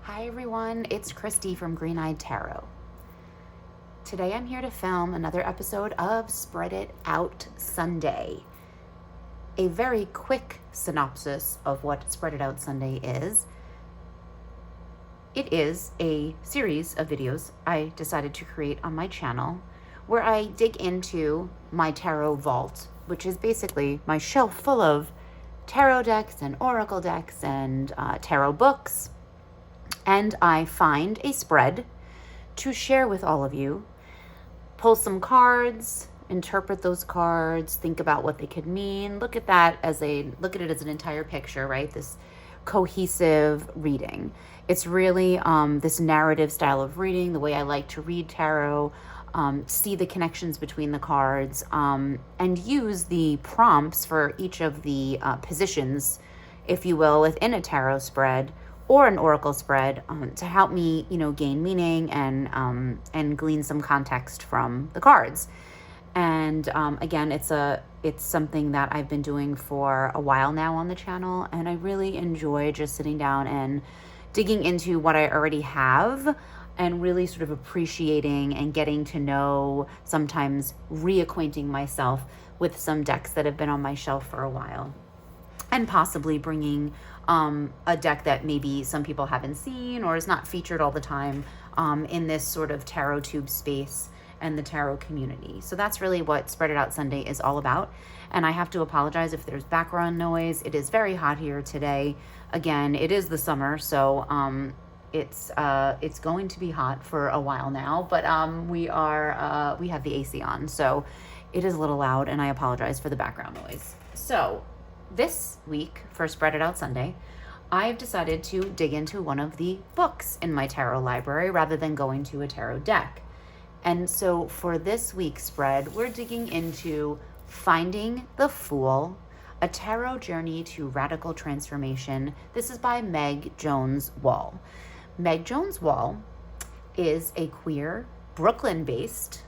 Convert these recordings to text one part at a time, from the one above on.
Hi everyone, it's Christy from Green Eyed Tarot. Today I'm here to film another episode of Spread It Out Sunday. A very quick synopsis of what Spread It Out Sunday is. It is a series of videos I decided to create on my channel where I dig into my tarot vault, which is basically my shelf full of tarot decks and oracle decks and tarot books. And I find a spread to share with all of you, pull some cards, interpret those cards, think about what they could mean, look at it as an entire picture, right? This cohesive reading. It's really this narrative style of reading, the way I like to read tarot, see the connections between the cards, and use the prompts for each of the positions, if you will, within a tarot spread or an oracle spread to help me, gain meaning and glean some context from the cards. And again, it's something that I've been doing for a while now on the channel, and I really enjoy just sitting down and digging into what I already have and really sort of appreciating and getting to know, sometimes reacquainting myself with some decks that have been on my shelf for a while, and possibly bringing a deck that maybe some people haven't seen or is not featured all the time in this sort of tarot tube space and the tarot community. So that's really what Spread It Out Sunday is all about. And I have to apologize if there's background noise. It is very hot here today. Again, it is the summer, so it's going to be hot for a while now, but we have the AC on, so it is a little loud, and I apologize for the background noise. So this week for Spread It Out Sunday, I've decided to dig into one of the books in my tarot library rather than going to a tarot deck. And so for this week's spread, we're digging into Finding the Fool, A Tarot Journey to Radical Transformation. This is by Meg Jones Wall. Meg Jones Wall is a queer, Brooklyn-based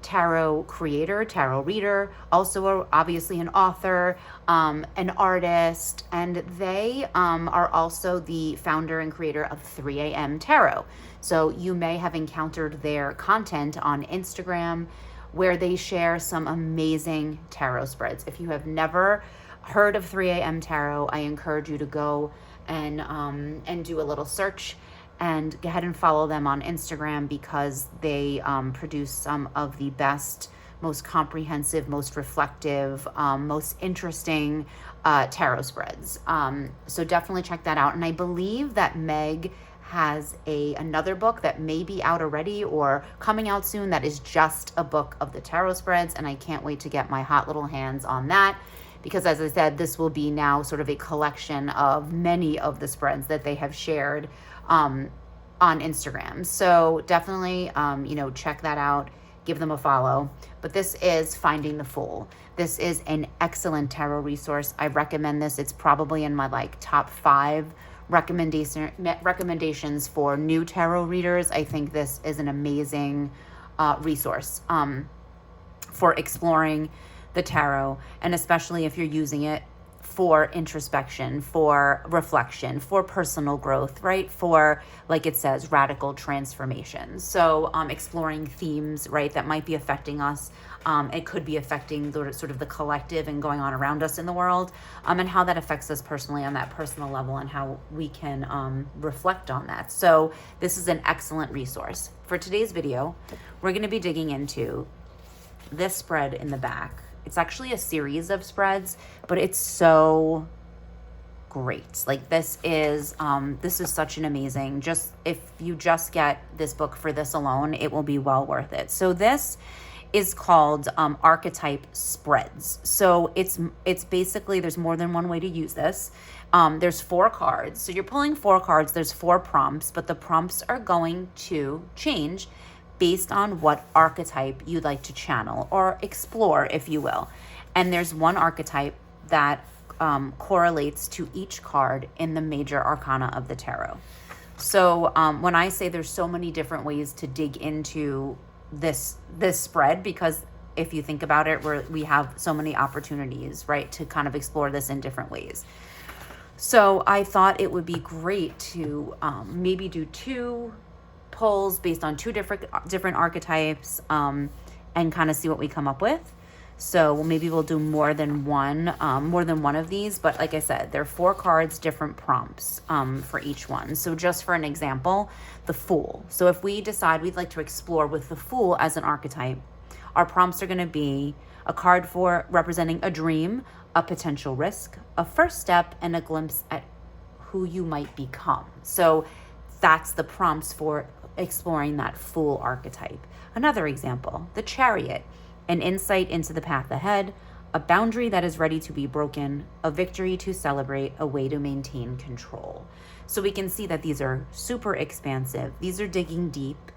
tarot creator, tarot reader, also obviously an author, an artist, and they are also the founder and creator of 3 a.m. Tarot. So you may have encountered their content on Instagram, where they share some amazing tarot spreads. If you have never heard of 3 a.m. Tarot, I encourage you to go and do a little search and go ahead and follow them on Instagram, because they produce some of the best, most comprehensive, most reflective, most interesting tarot spreads. So definitely check that out. And I believe that Meg has another book that may be out already or coming out soon that is just a book of the tarot spreads, and I can't wait to get my hot little hands on that, because as I said, this will be now sort of a collection of many of the spreads that they have shared on Instagram. So definitely, check that out, give them a follow. But this is Finding the Fool. This is an excellent tarot resource. I recommend this. It's probably in my top 5 recommendations for new tarot readers. I think this is an amazing resource for exploring the tarot, and especially if you're using it for introspection, for reflection, for personal growth, right? For, like it says, radical transformation. So exploring themes, right, that might be affecting us. It could be affecting sort of the collective and going on around us in the world, and how that affects us personally on that personal level, and how we can reflect on that. So this is an excellent resource. For today's video, we're going to be digging into this spread in the back. It's actually a series of spreads, but it's so great. This is such an amazing, if you just get this book for this alone, it will be well worth it. So this is called Archetype Spreads. So it's basically, there's more than one way to use this. There's 4 cards. So you're pulling 4 cards, there's 4 prompts, but the prompts are going to change based on what archetype you'd like to channel or explore, if you will. And there's one archetype that correlates to each card in the major arcana of the tarot. So when I say there's so many different ways to dig into this spread, because if you think about it, we have so many opportunities, right, to kind of explore this in different ways. So I thought it would be great to maybe do 2 pulls based on 2 different archetypes, and kind of see what we come up with. So maybe we'll do more than one of these. But like I said, there are 4 cards, different prompts for each one. So just for an example, the Fool. So if we decide we'd like to explore with the Fool as an archetype, our prompts are going to be a card for representing a dream, a potential risk, a first step, and a glimpse at who you might become. So that's the prompts for exploring that Fool archetype. Another example, the Chariot, an insight into the path ahead, a boundary that is ready to be broken, a victory to celebrate, a way to maintain control. So we can see that these are super expansive. These are digging deep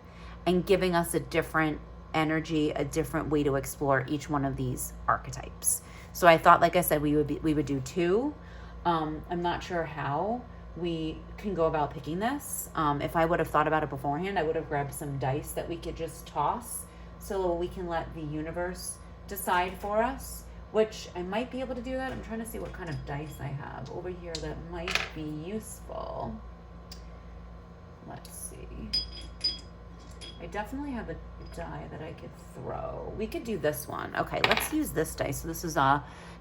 and giving us a different energy, a different way to explore each one of these archetypes. So I thought, like I said, we would do 2. I'm not sure how we can go about picking this. If I would have thought about it beforehand, I would have grabbed some dice that we could just toss so we can let the universe decide for us, which I might be able to do that. I'm trying to see what kind of dice I have over here that might be useful. Let's see. I definitely have a die that I could throw. We could do this one. Okay, let's use this dice. So this is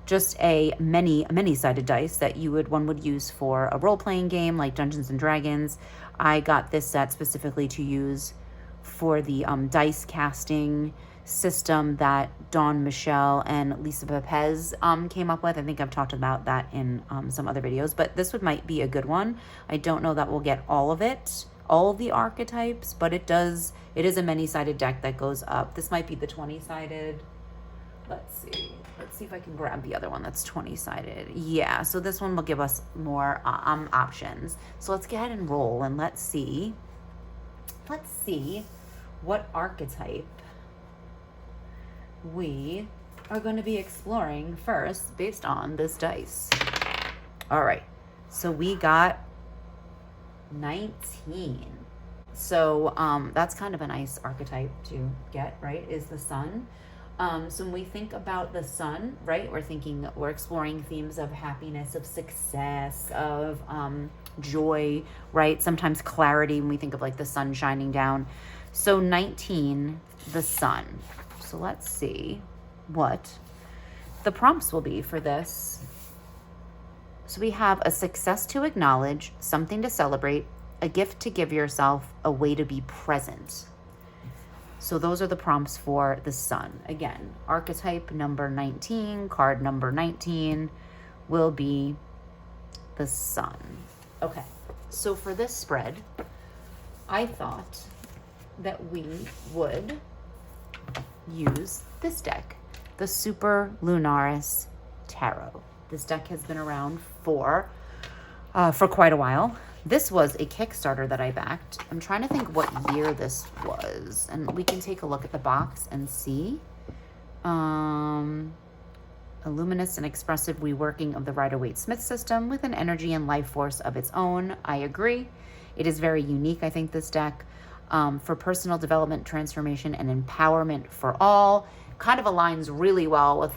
just a many-sided dice that one would use for a role-playing game like Dungeons and Dragons. I got this set specifically to use for the dice casting system that Dawn Michelle and Lisa Pepez came up with. I think I've talked about that in some other videos, but this might be a good one. I don't know that we'll get all of the archetypes, but it is a many-sided deck that goes up. This might be the 20-sided. Let's see if I can grab the other one that's 20-sided. Yeah, so this one will give us more options. So let's go ahead and roll, and let's see what archetype we are going to be exploring first based on this dice. All right, so we got 19. So that's kind of a nice archetype to get, right, is the Sun. So when we think about the Sun, right, we're exploring themes of happiness, of success, of joy, right? Sometimes clarity when we think of like the sun shining down. So 19, the Sun. So let's see what the prompts will be for this. So we have a success to acknowledge, something to celebrate, a gift to give yourself, a way to be present. So those are the prompts for the Sun. Again, archetype number 19, card number 19 will be the Sun. Okay, so for this spread, I thought that we would use this deck, the Superlunaris Tarot. This deck has been around for quite a while. This was a Kickstarter that I backed. I'm trying to think what year this was, and we can take a look at the box and see. A luminous and expressive reworking of the Rider-Waite-Smith system with an energy and life force of its own. I agree. It is very unique, I think, this deck, for personal development, transformation, and empowerment for all. Kind of aligns really well with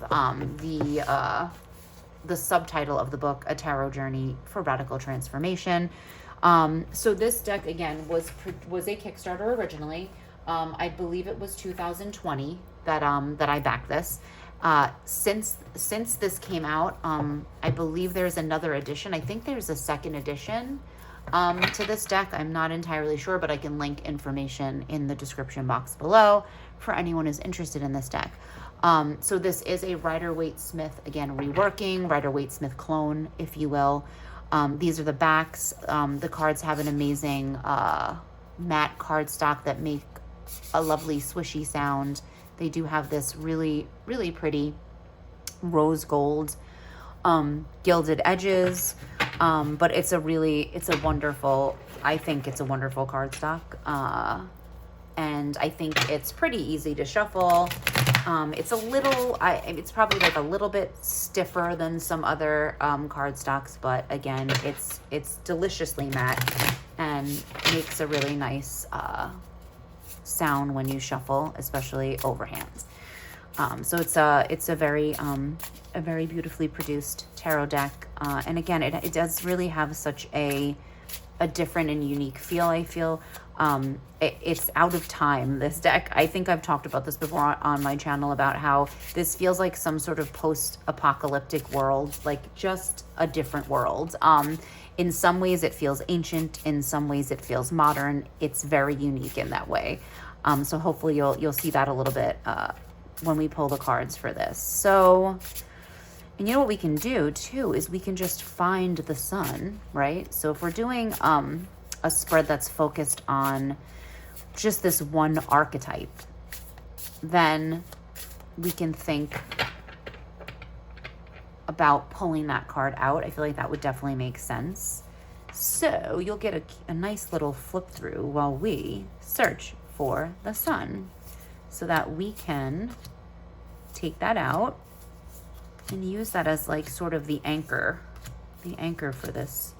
the subtitle of the book, A Tarot Journey for Radical Transformation. So this deck, again, was a Kickstarter originally. I believe it was 2020 that I backed this. Since this came out, I believe there's another edition. I think there's a second edition to this deck. I'm not entirely sure, but I can link information in the description box below for anyone who's interested in this deck. So this is a Rider-Waite-Smith, again, reworking, Rider-Waite-Smith clone, if you will. These are the backs. The cards have an amazing matte cardstock that make a lovely swishy sound. They do have this really, really pretty rose gold gilded edges, but it's a wonderful, I think it's a wonderful cardstock. And I think it's pretty easy to shuffle. It's it's probably like a little bit stiffer than some other cardstocks, but again, it's deliciously matte and makes a really nice sound when you shuffle, especially overhand. So it's a very a very beautifully produced tarot deck. And again, it does really have such a different and unique feel, I feel. It's out of time, this deck. I think I've talked about this before on my channel about how this feels like some sort of post-apocalyptic world, like just a different world. In some ways it feels ancient, in some ways it feels modern. It's very unique in that way. So hopefully you'll see that a little bit when we pull the cards for this. So, and you know what we can do too is we can just find the sun, right? So if we're doing a spread that's focused on just this one archetype, then we can think about pulling that card out. I feel like that would definitely make sense. So you'll get a nice little flip through while we search for the sun, so that we can take that out and use that as like sort of the anchor for this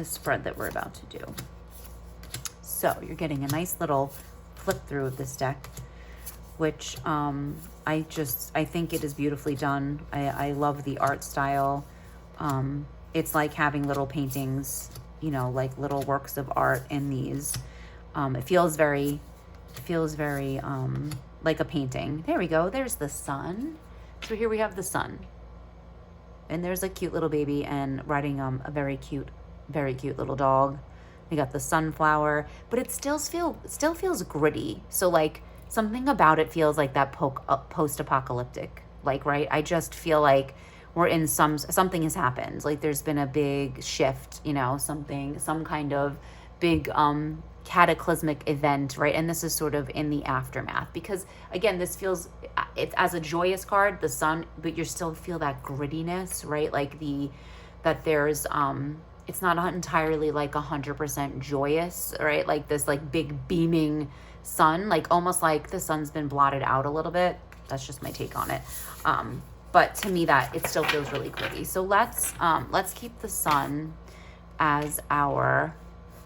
spread that we're about to do. So you're getting a nice little flip through of this deck, which I think it is beautifully done. I love the art style. It's like having little paintings, you know, like little works of art in these. It feels very like a painting. There we go. There's the sun. So here we have the sun. And there's a cute little baby and riding a very cute little dog. We got the sunflower, but it still feels gritty. So like something about it feels like that post-apocalyptic, like, right? I just feel like we're in something has happened. Like there's been a big shift, you know, some kind of big cataclysmic event, right? And this is sort of in the aftermath, because again, this feels, it's as a joyous card, the sun, but you still feel that grittiness, right? Like that there's it's not entirely like 100% joyous, right? Like this like big beaming sun, like almost like the sun's been blotted out a little bit. That's just my take on it. But to me, that it still feels really gritty. So let's keep the sun as our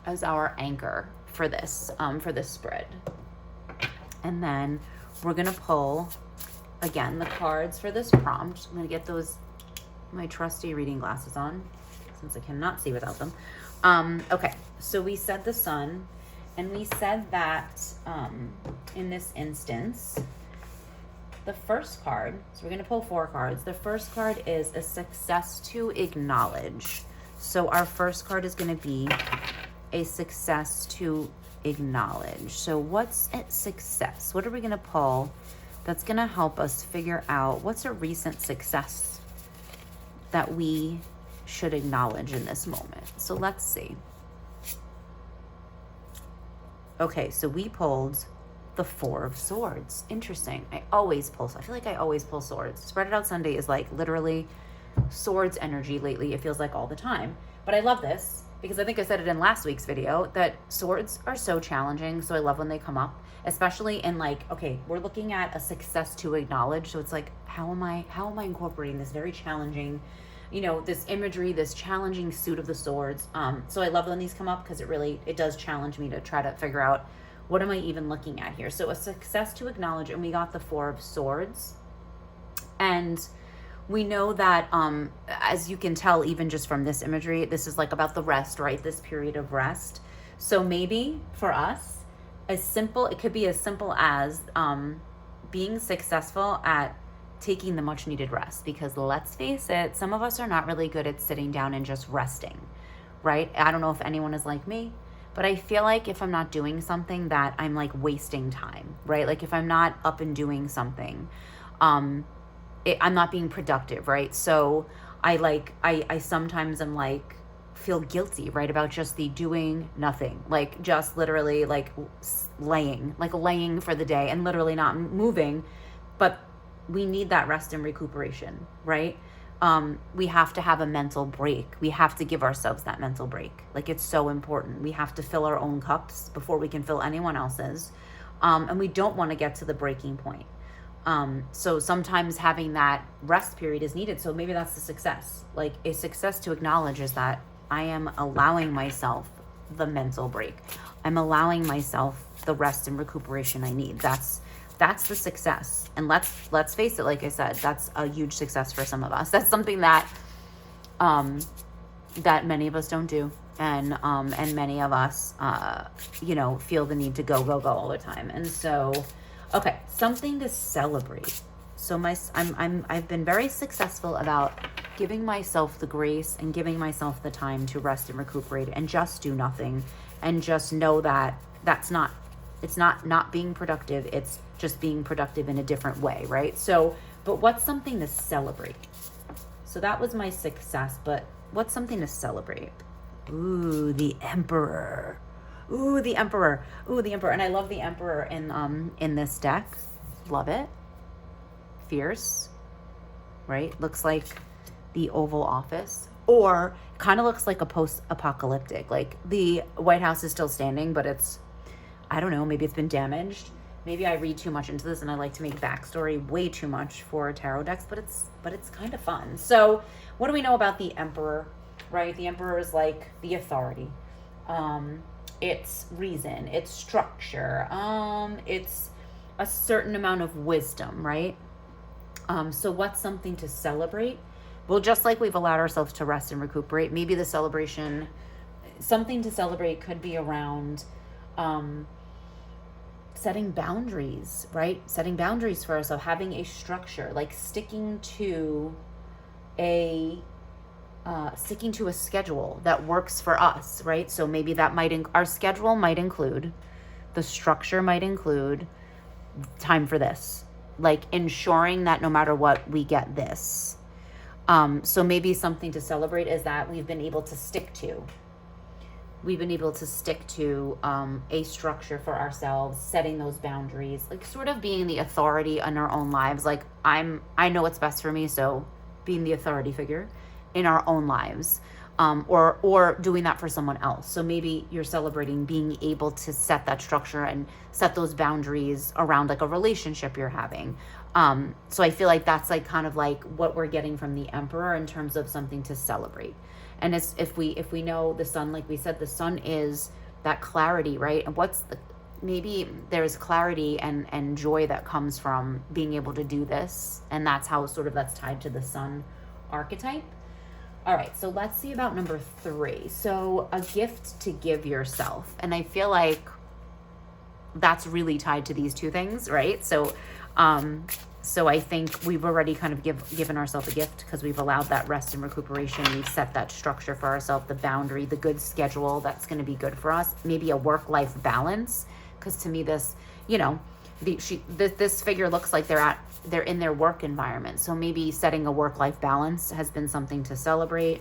anchor for this spread. And then we're gonna pull again the cards for this prompt. I'm gonna get my trusty reading glasses on, since I cannot see without them. Okay, so we said the sun, and we said that in this instance, the first card, so we're going to pull 4 cards. The first card is a success to acknowledge. So our first card is going to be a success to acknowledge. So what's a success? What are we going to pull that's going to help us figure out what's a recent success that we should acknowledge in this moment? So let's see. Okay, so we pulled the 4 of Swords. Interesting. I feel like I always pull swords. Spread It Out Sunday is like literally swords energy lately. It feels like all the time. But I love this because I think I said it in last week's video that swords are so challenging. So I love when they come up, especially in like, okay, we're looking at a success to acknowledge. So it's like, how am I incorporating this very challenging, you know, this imagery, this challenging suit of the swords. So I love when these come up because it does challenge me to try to figure out what am I even looking at here. So a success to acknowledge, and we got the 4 of Swords. And we know that, as you can tell, even just from this imagery, this is like about the rest, right? This period of rest. So maybe for us, it could be as simple as being successful at taking the much needed rest, because let's face it, some of us are not really good at sitting down and just resting, right? I don't know if anyone is like me, but I feel like if I'm not doing something that I'm like wasting time, right? Like if I'm not up and doing something, I'm not being productive, right? So I sometimes am like, feel guilty, right? About just the doing nothing, like just literally like laying for the day and literally not moving. But we need that rest and recuperation, right? We have to have a mental break. We have to give ourselves that mental break. Like it's so important. We have to fill our own cups before we can fill anyone else's. And we don't want to get to the breaking point. So sometimes having that rest period is needed. So maybe that's the success. Like a success to acknowledge is that I am allowing myself the mental break. I'm allowing myself the rest and recuperation I need. That's That's the success. And let's face it, like I said, that's a huge success for some of us. That's something that that many of us don't do. And many of us, feel the need to go all the time. And so, okay, something to celebrate. So I've been very successful about giving myself the grace and giving myself the time to rest and recuperate and just do nothing, and just know that it's not being productive. It's just being productive in a different way, right? So, but what's something to celebrate? So that was my success, but what's something to celebrate? Ooh, the Emperor. Ooh, the Emperor. Ooh, the Emperor. And I love the Emperor in this deck. Love it. Fierce, right? Looks like the Oval Office, or kind of looks like a post-apocalyptic. Like the White House is still standing, but it's, I don't know, maybe it's been damaged. Maybe I read too much into this and I like to make backstory way too much for tarot decks, but it's kind of fun. So what do we know about the Emperor? Right? The Emperor is like the authority. It's reason, it's structure, it's a certain amount of wisdom, right? So what's something to celebrate? Well, just like we've allowed ourselves to rest and recuperate, maybe the celebration, something to celebrate could be around setting boundaries, right? Setting boundaries for ourselves, having a structure, like sticking to a schedule that works for us, right? So maybe that our schedule might include, the structure might include time for this, like ensuring that no matter what, we get this. So maybe something to celebrate is that we've been able to stick to a structure for ourselves, setting those boundaries, like sort of being the authority in our own lives. Like I know what's best for me, so being the authority figure in our own lives, or doing that for someone else. So maybe you're celebrating being able to set that structure and set those boundaries around like a relationship you're having. So I feel like that's like kind of like what we're getting from the Emperor in terms of something to celebrate. And it's, if we know the sun, like we said, the sun is that clarity, right? And maybe there's clarity and joy that comes from being able to do this. And that's how that's tied to the sun archetype. All right, so let's see about number 3. So a gift to give yourself. And I feel like that's really tied to these two things, right? So I think we've already kind of given ourselves a gift because we've allowed that rest and recuperation. We've set that structure for ourselves, the boundary, the good schedule that's going to be good for us. Maybe a work-life balance, because to me this, this figure looks like they're in their work environment. So maybe setting a work-life balance has been something to celebrate.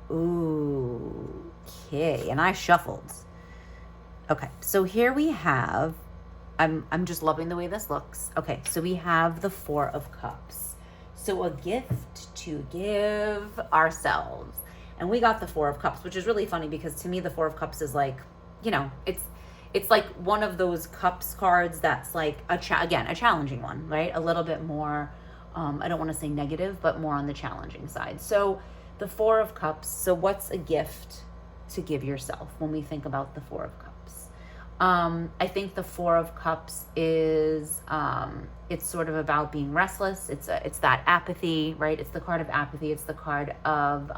Ooh, okay. And I shuffled. Okay, so here we have, I'm just loving the way this looks. Okay, so we have the 4 of Cups. So a gift to give ourselves. And we got the 4 of Cups, which is really funny because to me the 4 of Cups is like, it's like one of those cups cards that's like a challenging one, right? A little bit more, I don't want to say negative, but more on the challenging side. So the 4 of Cups. So what's a gift to give yourself when we think about the 4 of Cups? I think the 4 of Cups is, it's sort of about being restless. It's that apathy, right? It's the card of apathy. It's the card of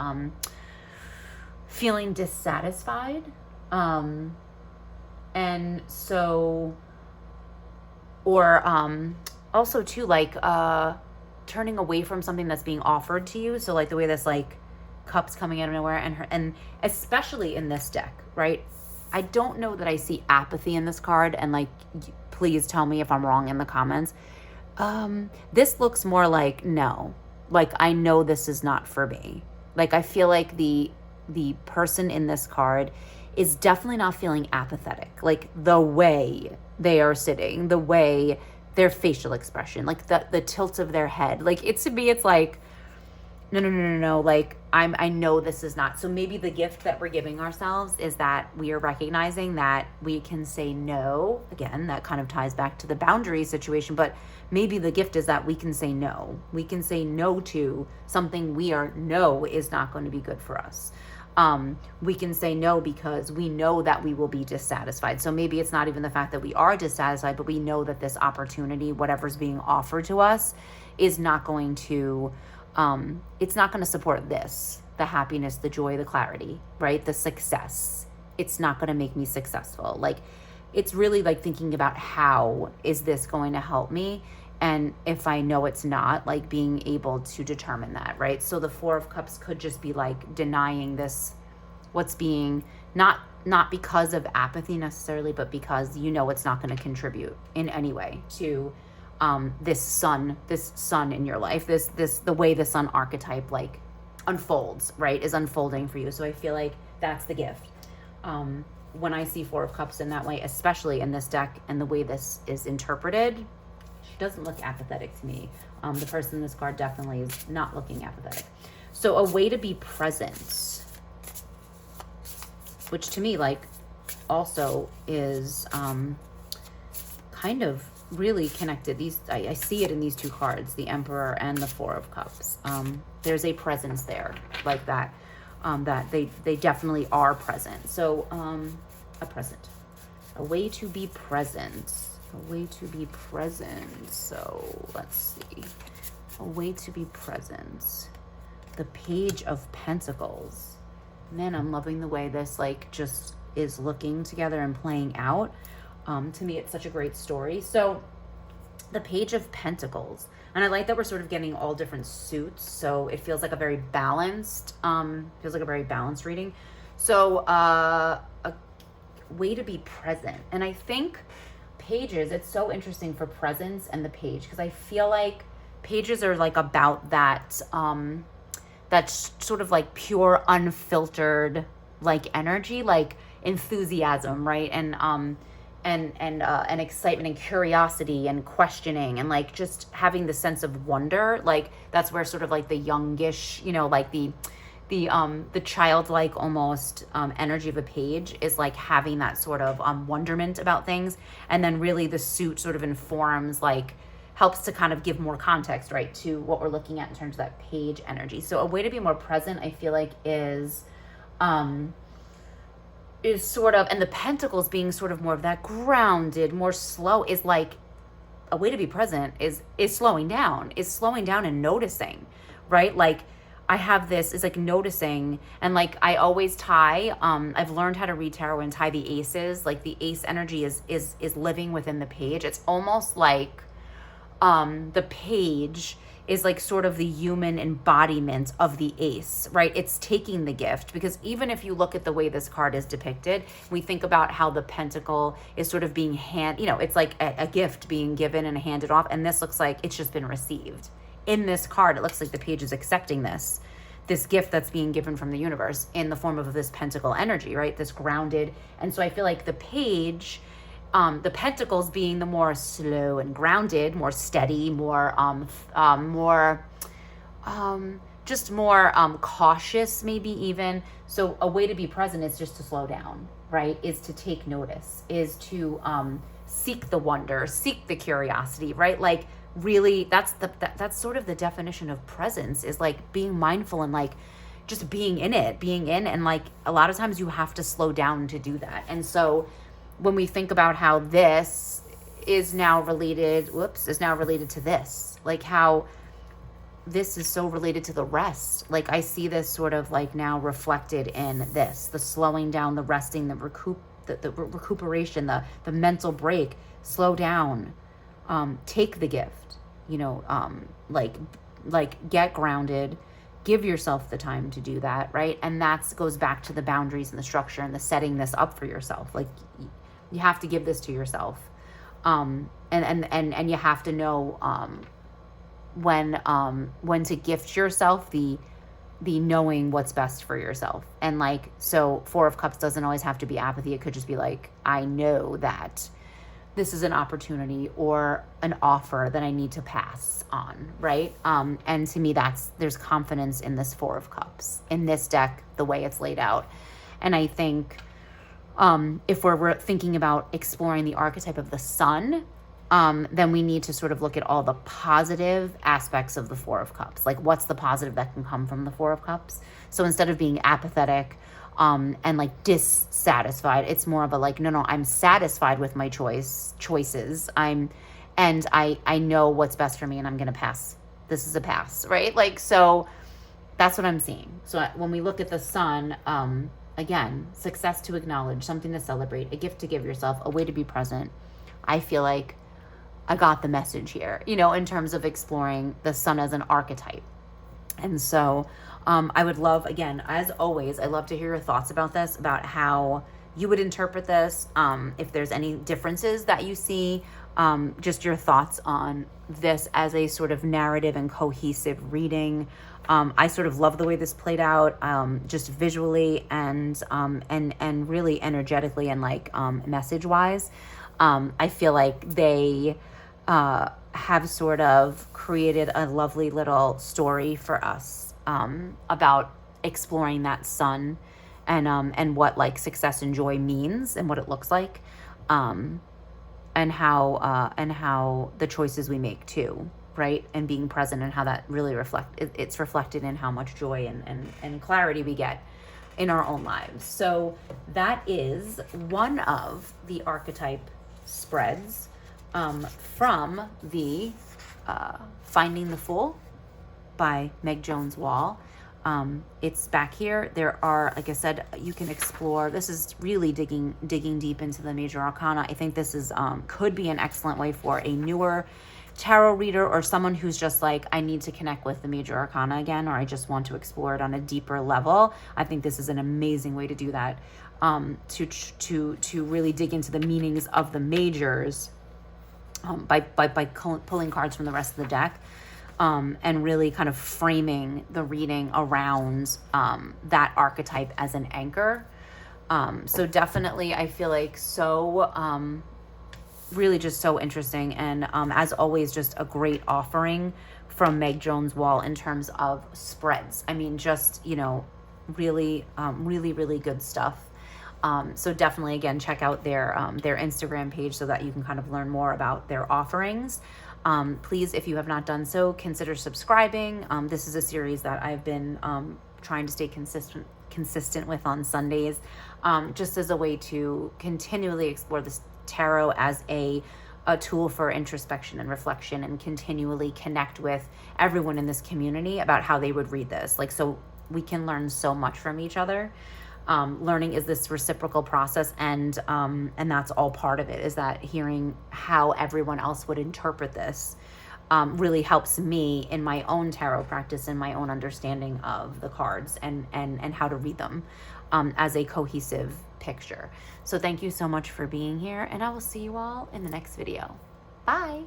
feeling dissatisfied. And so, or also too, like turning away from something that's being offered to you. So like the way this like cups coming out of nowhere, and especially in this deck, right? I don't know that I see apathy in this card, and like, please tell me if I'm wrong in the comments. This looks more like no, like I know this is not for me. Like I feel like the person in this card is definitely not feeling apathetic. Like the way they are sitting, the way their facial expression, like the tilt of their head. Like to me, it's like, no. Like I know this is not. So maybe the gift that we're giving ourselves is that we are recognizing that we can say no. Again, that kind of ties back to the boundary situation, but maybe the gift is that we can say no. We can say no to something we know is not going to be good for us. We can say no because we know that we will be dissatisfied. So maybe it's not even the fact that we are dissatisfied, but we know that this opportunity, whatever's being offered to us, is not going to, it's not going to support this, the happiness, the joy, the clarity, right? The success. It's not going to make me successful. Like, it's really like thinking about how is this going to help me? And if I know it's not, like being able to determine that, right? So the Four of Cups could just be like denying this, what's being, not because of apathy necessarily, but because you know it's not going to contribute in any way to this sun in your life, this the way the sun archetype like unfolds, right, is unfolding for you. So I feel like that's the gift. When I see Four of Cups in that way, especially in this deck and the way this is interpreted, she doesn't look apathetic to me. The person in this card definitely is not looking apathetic. So a way to be present, which to me like also is kind of really connected. These I see it in these two cards, the Emperor and the Four of Cups. There's a presence there like that. That they definitely are present. So a way to be present, So let's see, a way to be present. The Page of Pentacles. Man, I'm loving the way this like just is looking together and playing out. To me, it's such a great story. So the Page of Pentacles. And I like that we're sort of getting all different suits. So it feels like a very balanced, reading. So a way to be present. And I think pages, it's so interesting for presence and the page, because I feel like pages are like about that, that's sort of like pure, unfiltered, like energy, like enthusiasm, right? And excitement and curiosity and questioning and like just having the sense of wonder. Like that's where sort of like the youngish, you know, like the childlike almost energy of a page is like having that sort of wonderment about things. And then really the suit sort of informs, like helps to kind of give more context, right, to what we're looking at in terms of that page energy. So a way to be more present, I feel like is sort of, and the pentacles being sort of more of that grounded, more slow, is like a way to be present is slowing down and noticing, right? Like I have this is like noticing, and like I always tie, I've learned how to read tarot and tie the aces. Like the ace energy is living within the page. It's almost like the page is like sort of the human embodiment of the ace, right? It's taking the gift, because even if you look at the way this card is depicted, we think about how the pentacle is sort of being it's like a gift being given and handed off. And this looks like it's just been received. In this card, it looks like the page is accepting this gift that's being given from the universe in the form of this pentacle energy, right? This grounded. And so I feel like the page, the pentacles being the more slow and grounded, more steady, more cautious, maybe even. So a way to be present is just to slow down, right? Is to take notice, is to seek the wonder, seek the curiosity, right? Like really, that's sort of the definition of presence, is like being mindful and like just being in, and like a lot of times you have to slow down to do that. And so when we think about how this is now related to this, like how this is so related to the rest. Like I see this sort of like now reflected in this, the slowing down, the resting, the recuperation, the mental break. Slow down, take the gift, like get grounded, give yourself the time to do that, right? And that goes back to the boundaries and the structure and the setting this up for yourself. Like you have to give this to yourself, and you have to know when to gift yourself the knowing what's best for yourself. And like, so Four of Cups doesn't always have to be apathy. It could just be like, I know that this is an opportunity or an offer that I need to pass on, right? And to me, there's confidence in this Four of Cups, in this deck, the way it's laid out. And I think if we're thinking about exploring the archetype of the sun, then we need to sort of look at all the positive aspects of the Four of Cups. Like, what's the positive that can come from the Four of Cups? So instead of being apathetic and like dissatisfied, it's more of a like, no, I'm satisfied with my choices. I know what's best for me, and I'm going to pass. This is a pass, right? Like, so that's what I'm seeing. So when we look at the Sun, again, success to acknowledge, something to celebrate, a gift to give yourself, a way to be present. I feel like I got the message here, in terms of exploring the Sun as an archetype. And so I would love, again, as always, I love to hear your thoughts about this, about how you would interpret this. If there's any differences that you see, just your thoughts on this as a sort of narrative and cohesive reading. I sort of love the way this played out, just visually and really energetically and like message wise. I feel like they have sort of created a lovely little story for us about exploring that Sun and what like success and joy means and what it looks like, and how the choices we make too, right? And being present, and how that really it's reflected in how much joy and clarity we get in our own lives. So that is one of the archetype spreads from the Finding the Fool by Meg Jones Wall. It's back here. There are, like I said, you can explore. This is really digging deep into the major arcana. I think this is could be an excellent way for a newer tarot reader or someone who's just like, I need to connect with the major arcana again, or I just want to explore it on a deeper level. I think this is an amazing way to do that, to really dig into the meanings of the majors by pulling cards from the rest of the deck, and really kind of framing the reading around that archetype as an anchor. So definitely, I feel like really just so interesting. And as always, just a great offering from Meg Jones Wall in terms of spreads. I mean, just, really, really good stuff. So definitely, again, check out their Instagram page so that you can kind of learn more about their offerings. Please, if you have not done so, consider subscribing. This is a series that I've been trying to stay consistent with on Sundays, just as a way to continually explore this tarot as a tool for introspection and reflection, and continually connect with everyone in this community about how they would read this. Like, so we can learn so much from each other. Learning is this reciprocal process, and that's all part of it, is that hearing how everyone else would interpret this really helps me in my own tarot practice and my own understanding of the cards and how to read them as a cohesive picture. So thank you so much for being here, and I will see you all in the next video. Bye.